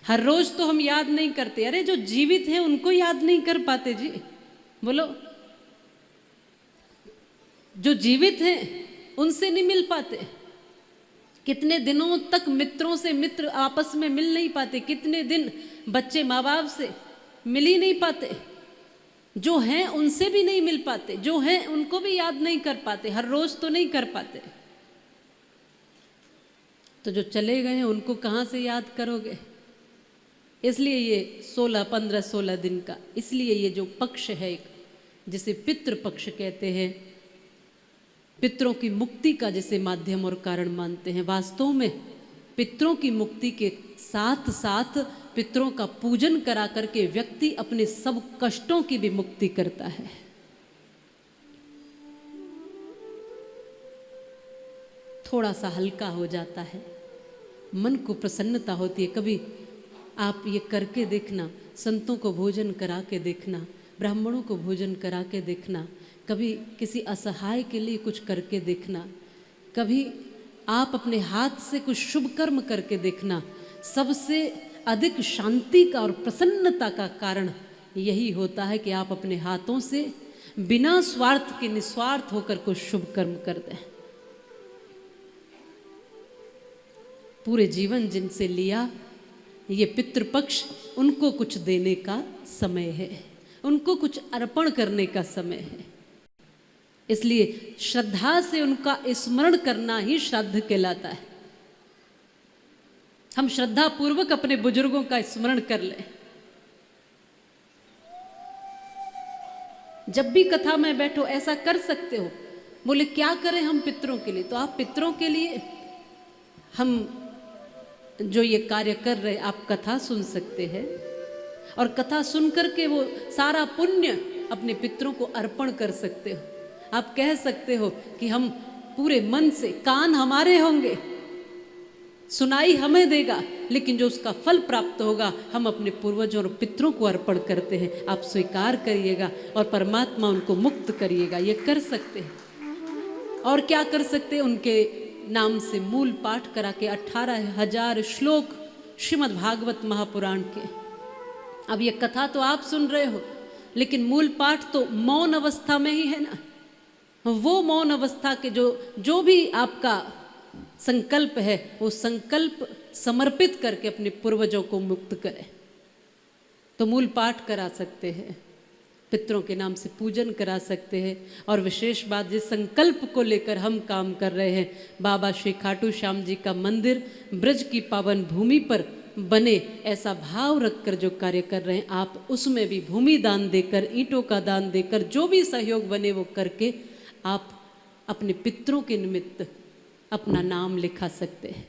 हर रोज तो हम याद नहीं करते। अरे जो जीवित हैं उनको याद नहीं कर पाते जी, बोलो। जो जीवित हैं उनसे नहीं मिल पाते। कितने दिनों तक मित्रों से मित्र आपस में मिल नहीं पाते, कितने दिन बच्चे माँ बाप से मिल ही नहीं पाते। जो हैं उनसे भी नहीं मिल पाते, जो हैं उनको भी याद नहीं कर पाते, हर रोज तो नहीं कर पाते। तो जो चले गए हैं उनको कहाँ से याद करोगे। इसलिए ये 16, 15, 16 दिन का, इसलिए ये जो पक्ष है एक, जिसे पितृ पक्ष कहते हैं, पितरों की मुक्ति का जैसे माध्यम और कारण मानते हैं। वास्तव में पितरों की मुक्ति के साथ साथ पितरों का पूजन करा करके व्यक्ति अपने सब कष्टों की भी मुक्ति करता है। थोड़ा सा हल्का हो जाता है, मन को प्रसन्नता होती है। कभी आप ये करके देखना, संतों को भोजन करा के देखना, ब्राह्मणों को भोजन करा के देखना, कभी किसी असहाय के लिए कुछ करके देखना, कभी आप अपने हाथ से कुछ शुभ कर्म करके देखना। सबसे अधिक शांति का और प्रसन्नता का कारण यही होता है कि आप अपने हाथों से बिना स्वार्थ के निस्वार्थ होकर कुछ शुभ कर्म कर दें। पूरे जीवन जिनसे लिया, ये पितृपक्ष उनको कुछ देने का समय है, उनको कुछ अर्पण करने का समय है। इसलिए श्रद्धा से उनका स्मरण करना ही श्राद्ध कहलाता है। हम श्रद्धा पूर्वक अपने बुजुर्गों का स्मरण कर लें। जब भी कथा में बैठो ऐसा कर सकते हो। बोले क्या करें हम पितरों के लिए, तो आप पितरों के लिए हम जो ये कार्य कर रहे, आप कथा सुन सकते हैं और कथा सुन करके वो सारा पुण्य अपने पितरों को अर्पण कर सकते हो। आप कह सकते हो कि हम पूरे मन से, कान हमारे होंगे, सुनाई हमें देगा, लेकिन जो उसका फल प्राप्त होगा हम अपने पूर्वजों और पितरों को अर्पण करते हैं। आप स्वीकार करिएगा और परमात्मा उनको मुक्त करिएगा। ये कर सकते हैं। और क्या कर सकते हैं, उनके नाम से मूल पाठ करा के 18,000 श्लोक श्रीमद् भागवत महापुराण के। अब ये कथा तो आप सुन रहे हो, लेकिन मूल पाठ तो मौन अवस्था में ही है ना। वो मौन अवस्था के जो भी आपका संकल्प है, वो संकल्प समर्पित करके अपने पूर्वजों को मुक्त करें। तो मूल पाठ करा सकते हैं, पितरों के नाम से पूजन करा सकते हैं। और विशेष बात, जिस संकल्प को लेकर हम काम कर रहे हैं, बाबा श्री खाटू श्याम जी का मंदिर ब्रज की पावन भूमि पर बने, ऐसा भाव रखकर जो कार्य कर रहे हैं, आप उसमें भी भूमि दान देकर, ईंटों का दान देकर, जो भी सहयोग बने वो करके आप अपने पितरों के निमित्त अपना नाम लिखा सकते हैं।